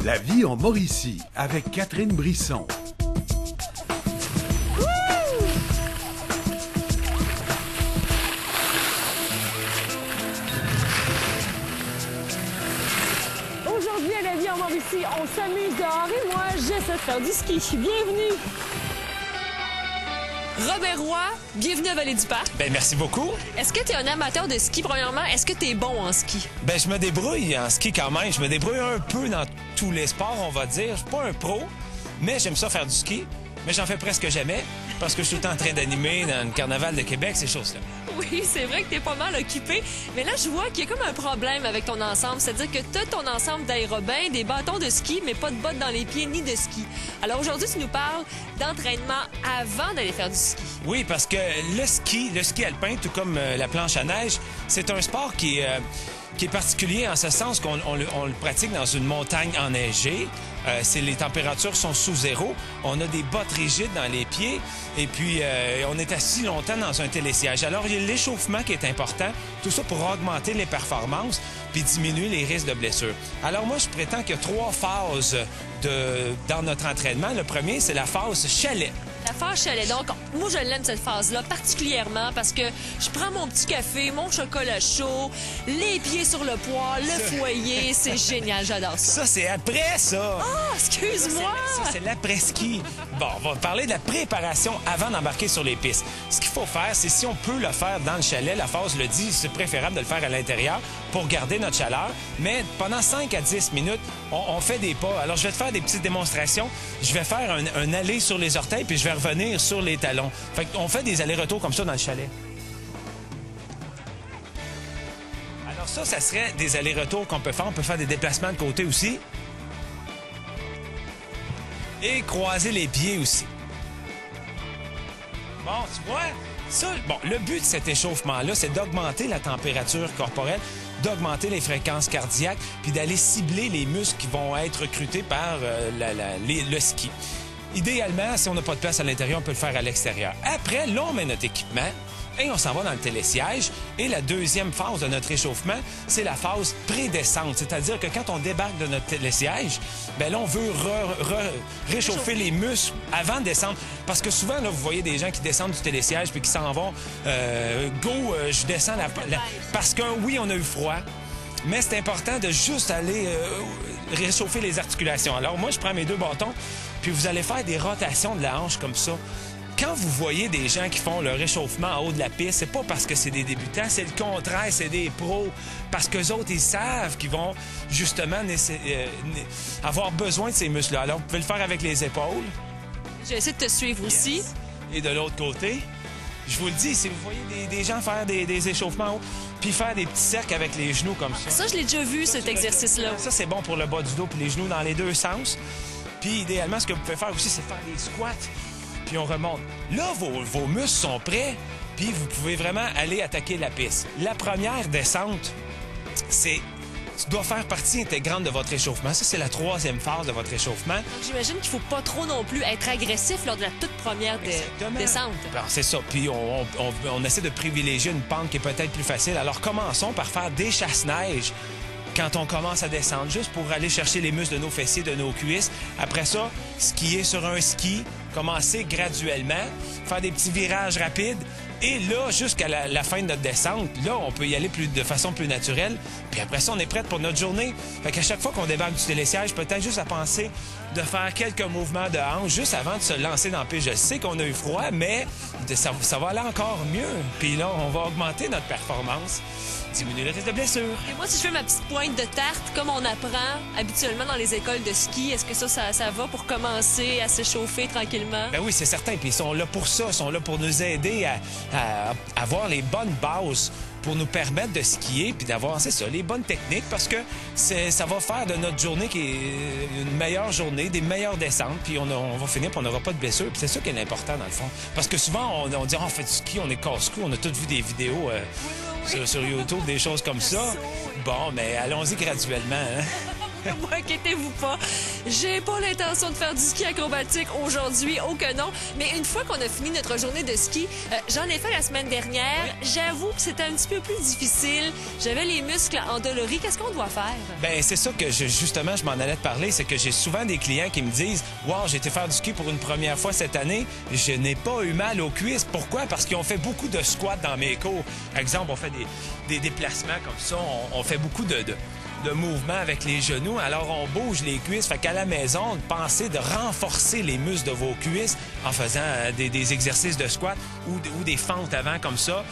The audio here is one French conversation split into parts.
La vie en Mauricie avec Catherine Brisson. Aujourd'hui, à La vie en Mauricie, on s'amuse dehors et moi, j'essaie de faire du ski. Bienvenue! Robert Roy, bienvenue à Vallée-du-Parc. Ben merci beaucoup. Est-ce que tu es un amateur de ski, premièrement? Est-ce que tu es bon en ski? Ben je me débrouille en ski quand même. Je me débrouille un peu dans tous les sports, on va dire. Je suis pas un pro, mais j'aime ça faire du ski. Mais j'en fais presque jamais parce que je suis tout le temps en train d'animer dans le carnaval de Québec, ces choses-là. Oui, c'est vrai que tu es pas mal occupé. Mais là, je vois qu'il y a comme un problème avec ton ensemble. C'est-à-dire que tu as ton ensemble d'aérobins, des bâtons de ski, mais pas de bottes dans les pieds ni de ski. Alors aujourd'hui, tu nous parles d'entraînement avant d'aller faire du ski. Oui, parce que le ski alpin, tout comme la planche à neige, c'est un sport qui est particulier en ce sens qu'on le pratique dans une montagne enneigée. Les températures sont sous zéro. On a des bottes rigides dans les pieds et puis on est assis longtemps dans un télésiège. Alors, il y a l'échauffement qui est important, tout ça pour augmenter les performances puis diminuer les risques de blessures. Alors moi, je prétends qu'il y a 3 phases dans notre entraînement. Le premier, c'est la phase chalet. La phase chalet. Donc, moi, je l'aime, cette phase-là, particulièrement parce que je prends mon petit café, mon chocolat chaud, les pieds sur le poêle, le foyer. C'est génial, j'adore ça. Ça, c'est après, ça. Ah, excuse-moi. Ça, c'est l'après-ski. Bon, on va parler de la préparation avant d'embarquer sur les pistes. Ce qu'il faut faire, c'est si on peut le faire dans le chalet, la phase le dit, c'est préférable de le faire à l'intérieur pour garder notre chaleur. Mais pendant 5 à 10 minutes, on fait des pas. Alors, je vais te faire des petites démonstrations. Je vais faire un aller sur les orteils, puis je vais revenir sur les talons. Fait qu'on fait des allers-retours comme ça dans le chalet. Alors ça serait des allers-retours qu'on peut faire. On peut faire des déplacements de côté aussi. Et croiser les pieds aussi. Bon, tu vois, ça, bon, le but de cet échauffement-là, c'est d'augmenter la température corporelle, d'augmenter les fréquences cardiaques, puis d'aller cibler les muscles qui vont être recrutés par le ski. Idéalement, si on n'a pas de place à l'intérieur, on peut le faire à l'extérieur. Après, là, on met notre équipement et on s'en va dans le télésiège. Et la deuxième phase de notre échauffement, c'est la phase pré-descente. C'est-à-dire que quand on débarque de notre télésiège, bien là, on veut réchauffer les muscles avant de descendre. Parce que souvent, là, vous voyez des gens qui descendent du télésiège puis qui s'en vont. Je descends parce que oui, on a eu froid. Mais c'est important de juste aller réchauffer les articulations. Alors moi, je prends mes 2 bâtons, puis vous allez faire des rotations de la hanche comme ça. Quand vous voyez des gens qui font le réchauffement en haut de la piste, c'est pas parce que c'est des débutants, c'est le contraire, c'est des pros. Parce qu'eux autres, ils savent qu'ils vont justement avoir besoin de ces muscles-là. Alors, vous pouvez le faire avec les épaules. J'essaie de te suivre aussi. Et de l'autre côté, je vous le dis, si vous voyez des gens faire des échauffements en haut, puis faire des petits cercles avec les genoux comme ça. Ça, je l'ai déjà vu, cet exercice-là. Ça, c'est bon pour le bas du dos puis les genoux dans les 2 sens. Puis, idéalement, ce que vous pouvez faire aussi, c'est faire des squats. Puis on remonte. Là, vos muscles sont prêts, puis vous pouvez vraiment aller attaquer la piste. La première descente, tu dois faire partie intégrante de votre échauffement. Ça, c'est la 3e phase de votre échauffement. Donc, j'imagine qu'il ne faut pas trop non plus être agressif lors de la toute première descente. Ben, c'est ça. Puis on essaie de privilégier une pente qui est peut-être plus facile. Alors, commençons par faire des chasse-neige quand on commence à descendre, juste pour aller chercher les muscles de nos fessiers, de nos cuisses. Après ça, skier sur un ski, commencer graduellement, faire des petits virages rapides. Et là, jusqu'à la fin de notre descente, là, on peut y aller de façon plus naturelle. Puis après ça, on est prêt pour notre journée. Fait qu'à chaque fois qu'on débarque du télésiège, peut-être juste à penser de faire quelques mouvements de hanche juste avant de se lancer dans le piste. Je sais qu'on a eu froid, mais ça va aller encore mieux. Puis là, on va augmenter notre performance, diminuer le risque de blessure. Et moi, si je fais ma petite pointe de tarte, comme on apprend habituellement dans les écoles de ski, est-ce que ça va pour commencer à s'échauffer tranquillement? Ben oui, c'est certain. Puis ils sont là pour ça. Ils sont là pour nous aider à avoir les bonnes bases pour nous permettre de skier puis d'avoir, c'est ça, les bonnes techniques parce que ça va faire de notre journée qui est une meilleure journée, des meilleures descentes, puis on va finir puis on n'aura pas de blessures. Puis c'est ça qui est l'important dans le fond. Parce que souvent, on dit, on fait du ski, on est casse-cou, on a tous vu des vidéos sur YouTube, des choses comme ça. Bon, mais allons-y graduellement. Hein? Moi, inquiétez-vous pas. J'ai pas l'intention de faire du ski acrobatique aujourd'hui, oh que non. Mais une fois qu'on a fini notre journée de ski, j'en ai fait la semaine dernière. J'avoue que c'était un petit peu plus difficile. J'avais les muscles endoloris. Qu'est-ce qu'on doit faire? Ben c'est ça que justement, je m'en allais te parler. C'est que j'ai souvent des clients qui me disent « Wow, j'ai été faire du ski pour une première fois cette année. Je n'ai pas eu mal aux cuisses. » Pourquoi? Parce qu'ils ont fait beaucoup de squats dans mes cours. Par exemple, on fait des déplacements comme ça. On fait beaucoup de mouvements avec les genoux. Alors, on bouge les cuisses. Fait qu'à la maison, pensez de renforcer les muscles de vos cuisses en faisant des exercices de squat ou des fentes avant comme ça.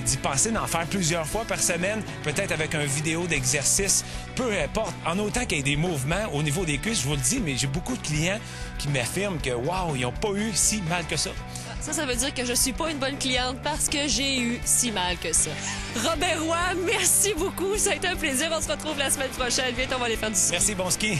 D'y penser d'en faire plusieurs fois par semaine, peut-être avec un vidéo d'exercice, peu importe. En autant qu'il y ait des mouvements au niveau des cuisses, je vous le dis, mais j'ai beaucoup de clients qui m'affirment que, wow, ils n'ont pas eu si mal que ça. Ça veut dire que je suis pas une bonne cliente parce que j'ai eu si mal que ça. Robert Roy, merci beaucoup. Ça a été un plaisir. On se retrouve la semaine prochaine. Vite, on va aller faire du ski. Merci, bon ski.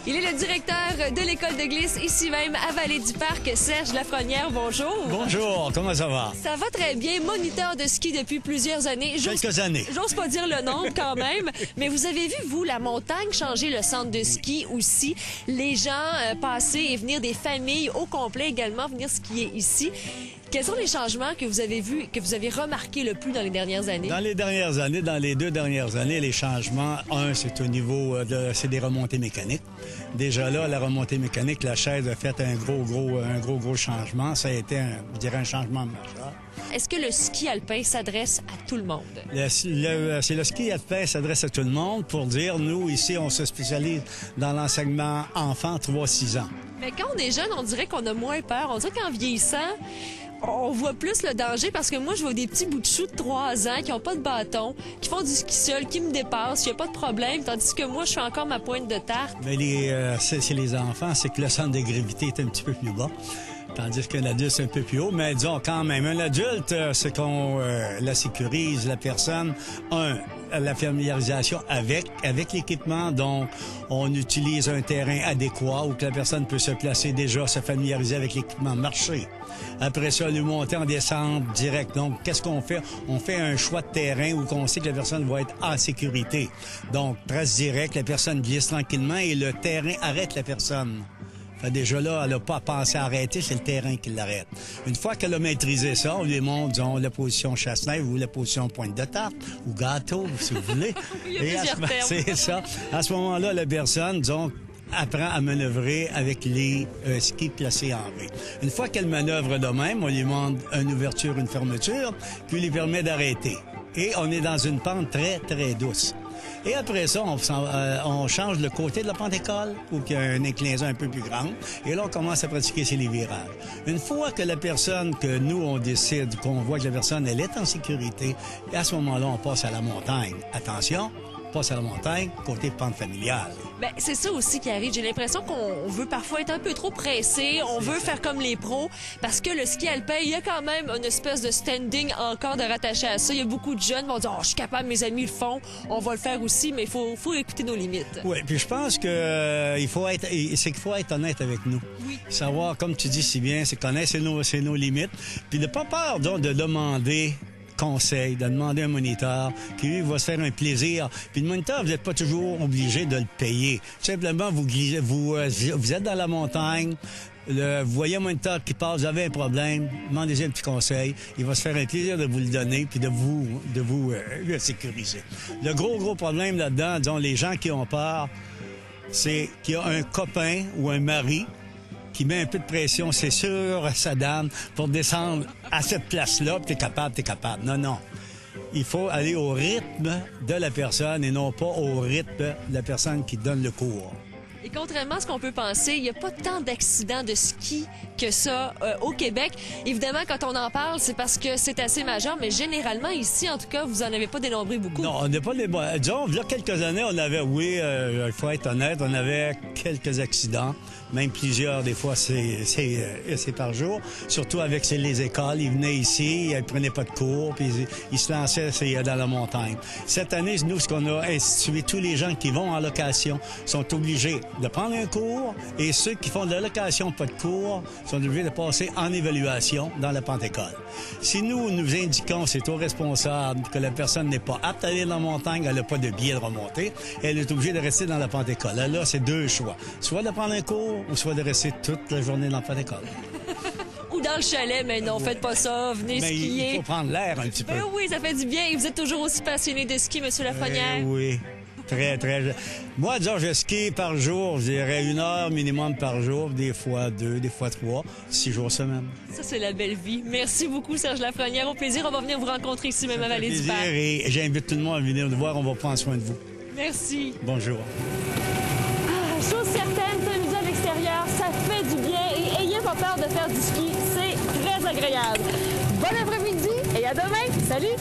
Il est le directeur de l'école de glisse, ici même, à Vallée-du-Parc. Serge Lafrenière, bonjour. Bonjour, comment ça va? Ça va très bien. Moniteur de ski depuis plusieurs années. Quelques années. J'ose pas dire le nombre quand même, mais vous avez vu, vous, la montagne changer le centre de ski aussi. Les gens passer et venir, des familles au complet également, venir skier ici. Quels sont les changements que vous avez vus, que vous avez remarqués le plus dans les dernières années? Dans les dernières années, dans les 2 dernières années, les changements, c'est au niveau c'est des remontées mécaniques. Déjà là, la remontée mécanique, la chaise a fait un gros changement. Ça a été, je dirais, un changement majeur. Est-ce que le ski alpin s'adresse à tout le monde? C'est le ski alpin s'adresse à tout le monde. Pour dire, nous, ici, on se spécialise dans l'enseignement enfant 3-6 ans. Mais quand on est jeune, on dirait qu'on a moins peur. On dirait qu'en vieillissant, on voit plus le danger parce que moi, je vois des petits bouts de chou de 3 ans qui n'ont pas de bâton, qui font du ski seul, qui me dépassent, il n'y a pas de problème, tandis que moi, je suis encore ma pointe de tarte. Mais c'est les enfants, c'est que le centre de gravité est un petit peu plus bas. Tandis qu'un adulte, c'est un peu plus haut. Mais disons quand même, un adulte, c'est qu'on la sécurise, la personne. La familiarisation avec l'équipement. Donc, on utilise un terrain adéquat où que la personne peut se placer déjà, se familiariser avec l'équipement, marcher. Après ça, lui monter en descente direct. Donc, qu'est-ce qu'on fait? On fait un choix de terrain où on sait que la personne va être en sécurité. Donc, trace directe, la personne glisse tranquillement et le terrain arrête la personne. Fait déjà là, elle n'a pas pensé à arrêter, c'est le terrain qui l'arrête. Une fois qu'elle a maîtrisé ça, on lui montre, disons, la position chasse-neige ou la position pointe de tarte ou gâteau, si vous voulez. Il y a plusieurs termes. C'est ça. À ce moment-là, la personne, disons, apprend à manœuvrer avec les skis placés en V. Une fois qu'elle manœuvre de même, on lui montre une ouverture, une fermeture, puis lui permet d'arrêter. Et on est dans une pente très, très douce. Et après ça, on change le côté de la pente-école où il y a une inclinaison un peu plus grande. Et là, on commence à pratiquer sur les virages. Une fois que la personne, que nous, on décide, qu'on voit que la personne, elle est en sécurité, et à ce moment-là, on passe à la montagne. Attention, on passe à la montagne, côté pente familiale. Ben, c'est ça aussi qui arrive. J'ai l'impression qu'on veut parfois être un peu trop pressé. On veut faire comme les pros. Parce que le ski alpin, il y a quand même une espèce de standing encore de rattaché à ça. Il y a beaucoup de jeunes qui vont dire « Oh, je suis capable, mes amis le font. On va le faire aussi. » Mais il faut écouter nos limites. Oui, puis je pense que il faut être honnête avec nous. Oui. Savoir, comme tu dis si bien, c'est connaître nos limites. Puis de pas peur, donc, de demander conseil, de demander un moniteur qui, lui, va se faire un plaisir. Puis le moniteur, vous n'êtes pas toujours obligé de le payer. Simplement, vous êtes dans la montagne, vous voyez un moniteur qui passe, vous avez un problème, demandez-lui un petit conseil. Il va se faire un plaisir de vous le donner puis de vous le sécuriser. Le gros problème là-dedans, disons, les gens qui ont peur, c'est qu'il y a un copain ou un mari qui met un peu de pression, c'est sûr, sa dame, pour descendre à cette place-là, puis t'es capable. Non. Il faut aller au rythme de la personne et non pas au rythme de la personne qui donne le cours. Et contrairement à ce qu'on peut penser, il n'y a pas tant d'accidents de ski que ça au Québec. Évidemment, quand on en parle, c'est parce que c'est assez majeur, mais généralement, ici, en tout cas, vous n'en avez pas dénombré beaucoup. Non, on n'est pas les bons. Disons, il y a quelques années, on avait, oui, il faut être honnête, on avait quelques accidents, même plusieurs, des fois, c'est par jour. Surtout avec les écoles, ils venaient ici, ils prenaient pas de cours, puis ils se lançaient dans la montagne. Cette année, nous, ce qu'on a institué, tous les gens qui vont en location sont obligés de prendre un cours, et ceux qui font de la location, pas de cours, sont obligés de passer en évaluation dans la Pentecôte. Si nous indiquons, c'est au responsable, que la personne n'est pas apte à aller dans la montagne, elle n'a pas de billet de remonter, elle est obligée de rester dans la Pentecôte. Là, c'est deux choix. Soit de prendre un cours, ou soit de rester toute la journée dans la Pentecôte. Ou dans le chalet, mais non, faites pas ça, venez skier. Il faut prendre l'air un petit peu. Ben oui, ça fait du bien. Et vous êtes toujours aussi passionné de ski, M. Lafrenière? Oui. Très, très. Moi, disons, je skie par jour, je dirais 1 heure minimum par jour, des fois 2, des fois 3, 6 jours semaine. Ça, c'est la belle vie. Merci beaucoup, Serge Lafrenière. Au plaisir, on va venir vous rencontrer ici même à Vallée-du-Père. Et j'invite tout le monde à venir nous voir, on va prendre soin de vous. Merci. Bonjour. Chose certaine, s'amuser à l'extérieur, ça fait du bien et ayez pas peur de faire du ski, c'est très agréable. Bon après-midi et à demain. Salut!